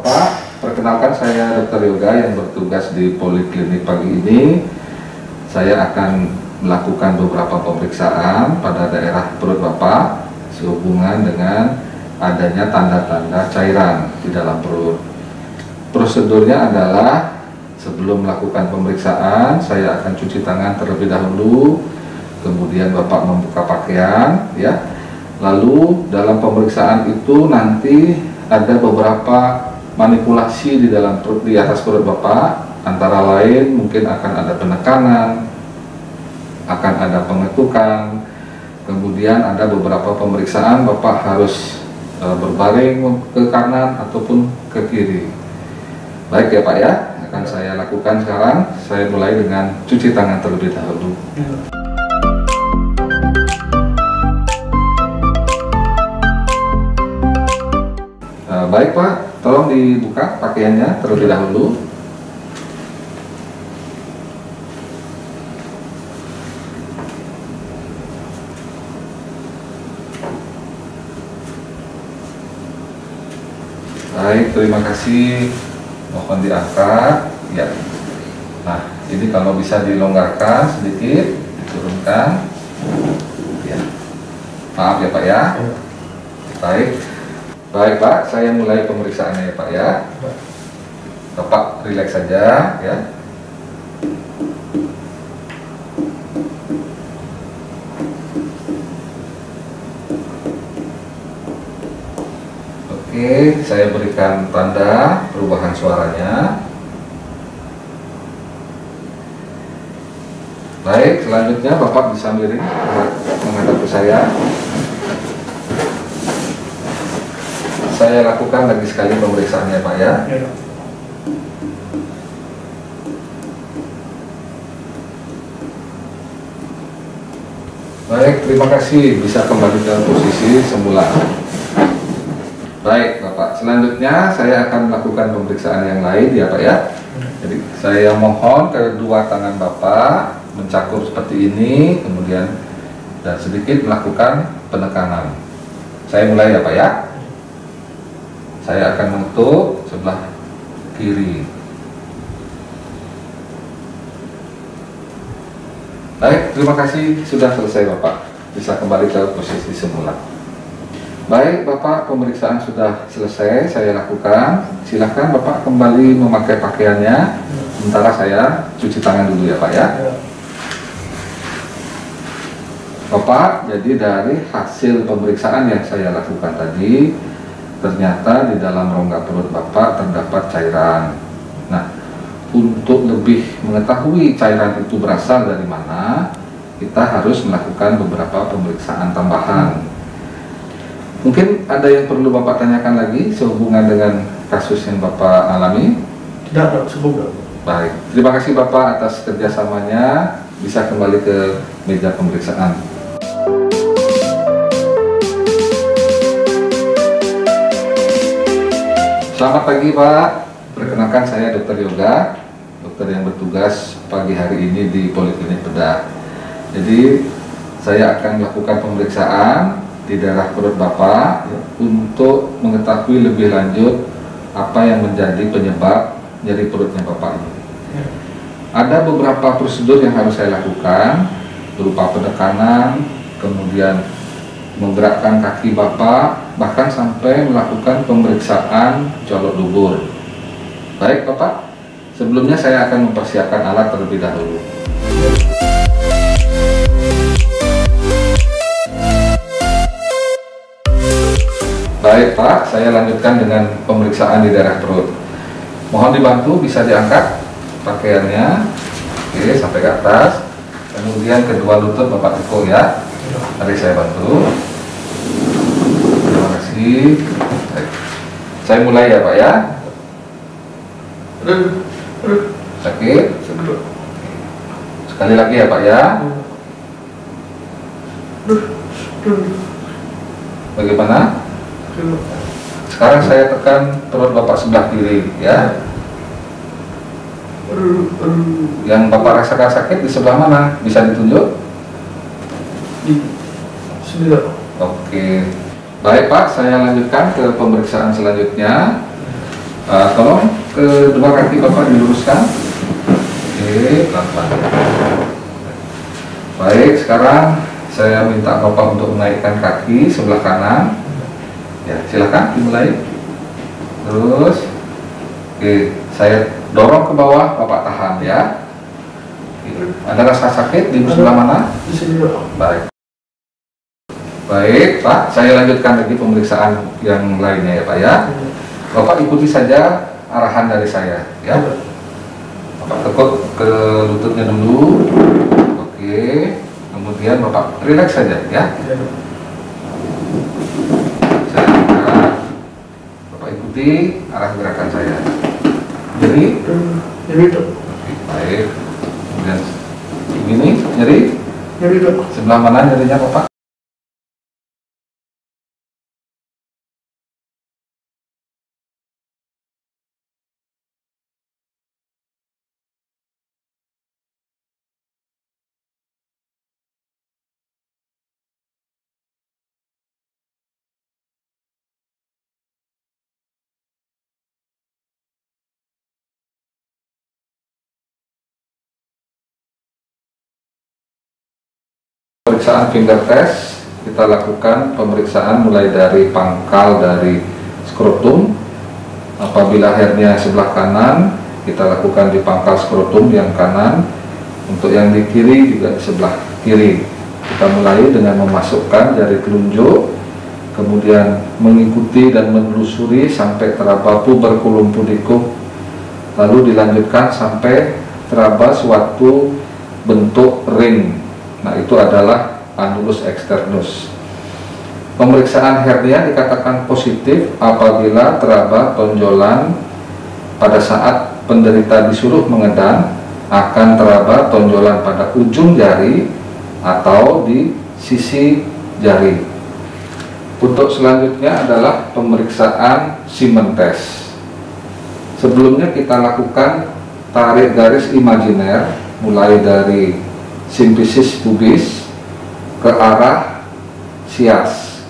Bapak, perkenalkan saya Dr. Yoga yang bertugas di Poliklinik pagi ini. Saya akan melakukan beberapa pemeriksaan pada daerah perut Bapak sehubungan dengan adanya tanda-tanda cairan di dalam perut. Prosedurnya adalah sebelum melakukan pemeriksaan, saya akan cuci tangan terlebih dahulu, kemudian Bapak membuka pakaian, ya. Lalu dalam pemeriksaan itu nanti ada beberapa manipulasi di dalam perut, di atas perut Bapak, antara lain mungkin akan ada penekanan, akan ada pengetukan, kemudian ada beberapa pemeriksaan Bapak harus berbaring ke kanan ataupun ke kiri. Baik ya Pak ya, akan saya lakukan sekarang. Saya mulai dengan cuci tangan terlebih dahulu. Baik Pak, tolong dibuka pakaiannya terlebih dahulu. Baik, terima kasih. Mohon diangkat. Ya. Nah, ini kalau bisa dilonggarkan sedikit, diturunkan. Ya. Maaf ya Pak ya. Baik. Baik Pak, saya mulai pemeriksaannya ya Pak ya. Bapak rileks saja ya. Oke, saya berikan tanda perubahan suaranya. Baik, selanjutnya Bapak bisa miring menghadap ke saya. Saya lakukan lagi sekali pemeriksaannya Pak ya. Baik, terima kasih, bisa kembali ke posisi semula. Baik Bapak, selanjutnya saya akan melakukan pemeriksaan yang lain ya Pak ya. Jadi saya mohon kedua tangan Bapak mencakup seperti ini, kemudian dan sedikit melakukan penekanan. Saya mulai ya Pak ya. Saya akan mengetuk sebelah kiri. Baik, terima kasih, sudah selesai Bapak. Bisa kembali ke posisi semula. Baik Bapak, pemeriksaan sudah selesai saya lakukan. Silahkan Bapak kembali memakai pakaiannya. Sementara saya cuci tangan dulu ya Pak ya. Bapak, jadi dari hasil pemeriksaan yang saya lakukan tadi, ternyata di dalam rongga perut Bapak terdapat cairan. Nah, untuk lebih mengetahui cairan itu berasal dari mana, kita harus melakukan beberapa pemeriksaan tambahan. Mungkin ada yang perlu Bapak tanyakan lagi sehubungan dengan kasus yang Bapak alami? Tidak, semoga. Baik, terima kasih Bapak atas kerjasamanya. Bisa kembali ke meja pemeriksaan. Selamat pagi Pak, perkenalkan saya Dr. Yoga, dokter yang bertugas pagi hari ini di Poliklinik Bedah. Jadi saya akan melakukan pemeriksaan di daerah perut Bapak untuk mengetahui lebih lanjut apa yang menjadi penyebab nyeri perutnya Bapak ini. Ada beberapa prosedur yang harus saya lakukan berupa penekanan, kemudian menggerakkan kaki Bapak, bahkan sampai melakukan pemeriksaan colok dubur. Baik Bapak, sebelumnya saya akan mempersiapkan alat terlebih dahulu. Baik Pak, saya lanjutkan dengan pemeriksaan di daerah perut. Mohon dibantu, bisa diangkat pakaiannya, oke, sampai ke atas. Kemudian kedua lutut Bapak tekuk ya. Mari saya bantu. Terima kasih. Baik. Saya mulai ya Pak ya. Sakit. Sekali lagi ya Pak ya. Bagaimana? Sekarang saya tekan perut Bapak sebelah kiri ya. Yang Bapak rasakan sakit di sebelah mana? Bisa ditunjuk? Di sini. Oke. Baik Pak, saya lanjutkan ke pemeriksaan selanjutnya. Tolong kedua kaki Bapak diluruskan. Oke, pelan-pelan. Baik, sekarang saya minta Bapak untuk menaikkan kaki sebelah kanan. Ya, silakan dimulai. Terus, oke, saya dorong ke bawah, Bapak tahan ya. Ada rasa sakit di sebelah mana? Di sini Dok. Baik. Baik, Pak. Saya lanjutkan lagi pemeriksaan yang lainnya ya, Pak ya. Bapak ikuti saja arahan dari saya ya. Bapak tekuk ke lututnya dulu. Oke. Kemudian Bapak rileks saja ya. Saya angkat. Bapak ikuti arah gerakan saya. Jadi, Dok. baik. Kemudian begini, nyeri. Nyeri Dok. Sebelah mana nyerinya Bapak? Pemeriksaan finger test, kita lakukan pemeriksaan mulai dari pangkal dari skrotum. Apabila hernia sebelah kanan, kita lakukan di pangkal skrotum yang kanan. Untuk yang di kiri juga di sebelah kiri. Kita mulai dengan memasukkan jari telunjuk, kemudian mengikuti dan menelusuri sampai teraba tuberculum pudicum, lalu dilanjutkan sampai teraba suatu bentuk ring. Nah, itu adalah annulus externus. Pemeriksaan hernia dikatakan positif apabila teraba tonjolan pada saat penderita disuruh mengedan, akan teraba tonjolan pada ujung jari atau di sisi jari. Untuk selanjutnya adalah pemeriksaan Siemens test. Sebelumnya kita lakukan tarik garis imajiner mulai dari simfisis pubis ke arah sias.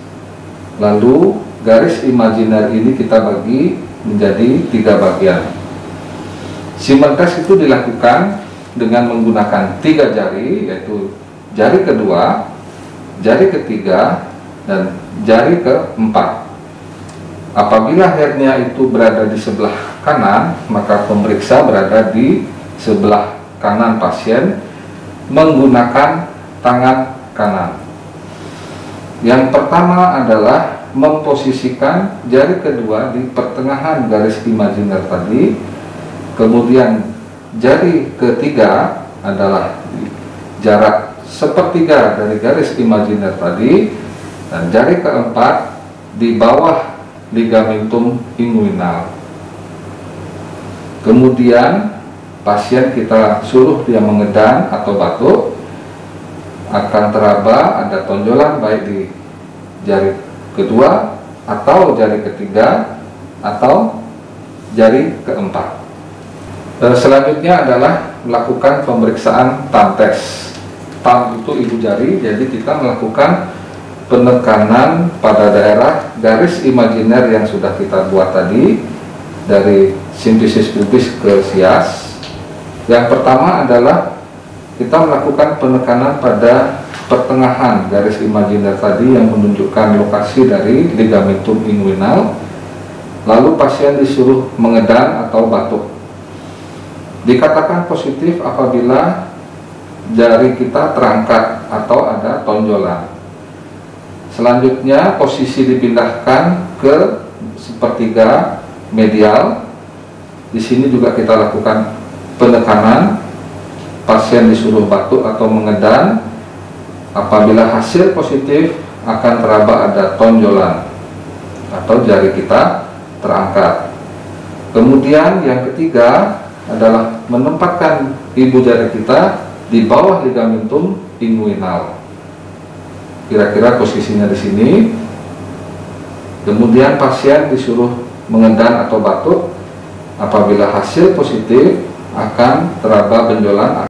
Lalu garis imajiner ini kita bagi menjadi 3 bagian. Siemens test itu dilakukan dengan menggunakan 3 jari, yaitu jari kedua, jari ketiga, dan jari keempat. Apabila hernia itu berada di sebelah kanan, maka pemeriksa berada di sebelah kanan pasien menggunakan tangan kanan. Yang pertama adalah memposisikan jari kedua di pertengahan garis imajiner tadi, kemudian jari ketiga adalah jarak sepertiga dari garis imajiner tadi, dan jari keempat di bawah ligamentum inguinal. Kemudian pasien kita suruh dia mengedan atau batuk, akan teraba ada tonjolan baik di jari kedua atau jari ketiga atau jari keempat. Selanjutnya adalah melakukan pemeriksaan thumb test. Thumb itu ibu jari, jadi kita melakukan penekanan pada daerah garis imajiner yang sudah kita buat tadi dari simfisis pubis ke sias. Yang pertama adalah kita melakukan penekanan pada pertengahan garis imajiner tadi yang menunjukkan lokasi dari ligamentum inguinal. Lalu pasien disuruh mengedan atau batuk. Dikatakan positif apabila jari kita terangkat atau ada tonjolan. Selanjutnya posisi dipindahkan ke sepertiga medial. Di sini juga kita lakukan penekanan. Pasien disuruh batuk atau mengedan. Apabila hasil positif, akan teraba ada tonjolan atau jari kita terangkat. Kemudian yang ketiga adalah menempatkan ibu jari kita di bawah ligamentum inguinal. Kira-kira posisinya di sini. Kemudian pasien disuruh mengedan atau batuk. Apabila hasil positif, akan teraba benjolan.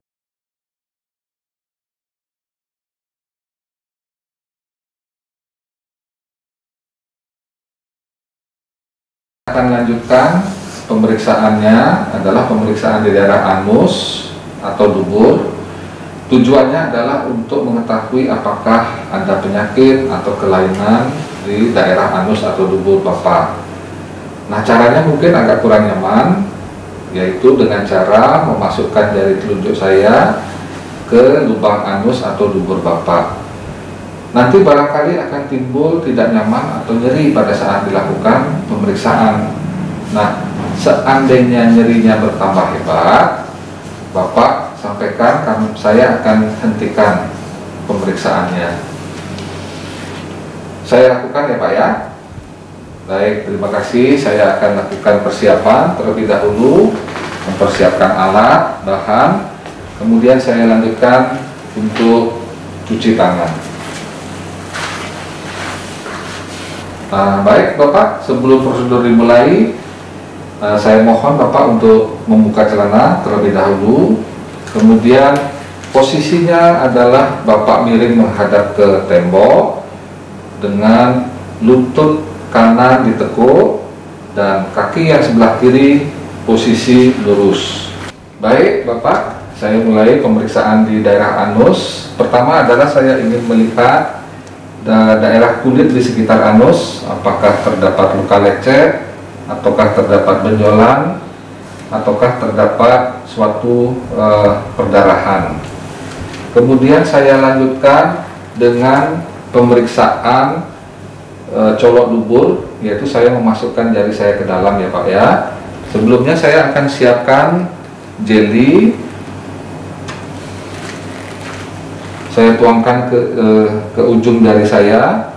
Akan lanjutkan pemeriksaannya adalah pemeriksaan di daerah anus atau dubur. Tujuannya adalah untuk mengetahui apakah ada penyakit atau kelainan di daerah anus atau dubur Bapak. Nah, caranya mungkin agak kurang nyaman, yaitu dengan cara memasukkan jari telunjuk saya ke lubang anus atau dubur Bapak. Nanti barangkali akan timbul tidak nyaman atau nyeri pada saat dilakukan pemeriksaan. Nah, seandainya nyerinya bertambah hebat, Bapak sampaikan, saya akan hentikan pemeriksaannya. Saya lakukan ya Pak ya. Baik, terima kasih. Saya akan lakukan persiapan terlebih dahulu, mempersiapkan alat, bahan, kemudian saya lanjutkan untuk cuci tangan. Baik Bapak, sebelum prosedur dimulai, saya mohon Bapak untuk membuka celana terlebih dahulu. Kemudian posisinya adalah Bapak miring menghadap ke tembok dengan lutut kanan ditekuk dan kaki yang sebelah kiri posisi lurus. Baik Bapak, saya mulai pemeriksaan di daerah anus. Pertama adalah saya ingin melihat daerah kulit di sekitar anus, apakah terdapat luka lecet, ataukah terdapat benjolan, ataukah terdapat suatu perdarahan. Kemudian saya lanjutkan dengan pemeriksaan colok dubur, yaitu saya memasukkan jari saya ke dalam ya Pak ya. Sebelumnya saya akan siapkan jeli, saya tuangkan ke ujung jari saya.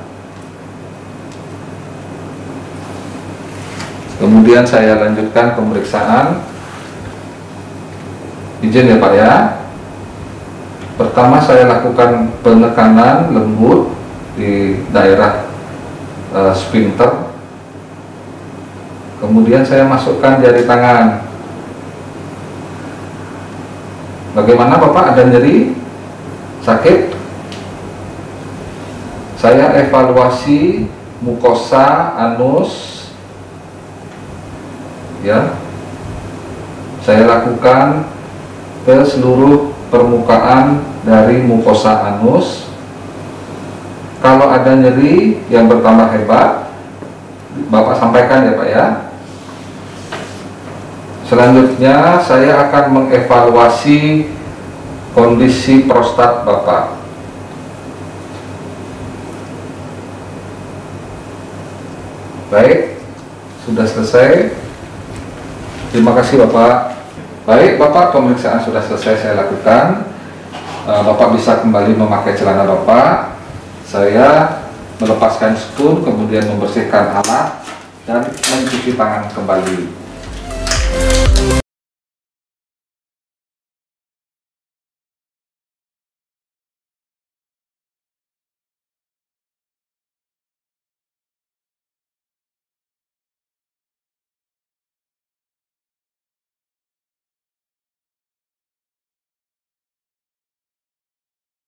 Kemudian saya lanjutkan pemeriksaan. Izin ya Pak ya. Pertama saya lakukan penekanan lembut di daerah sphincter. Kemudian saya masukkan jari tangan. Bagaimana Bapak, ada nyeri? Sakit? Saya evaluasi mukosa anus. Ya, saya lakukan ke seluruh permukaan dari mukosa anus. Kalau ada nyeri yang bertambah hebat, Bapak sampaikan ya Pak ya. Selanjutnya saya akan mengevaluasi kondisi prostat Bapak. Baik, sudah selesai. Terima kasih Bapak. Baik Bapak, pemeriksaan sudah selesai saya lakukan. Bapak bisa kembali memakai celana Bapak. Saya melepaskan spoon, kemudian membersihkan alat dan mencuci tangan kembali.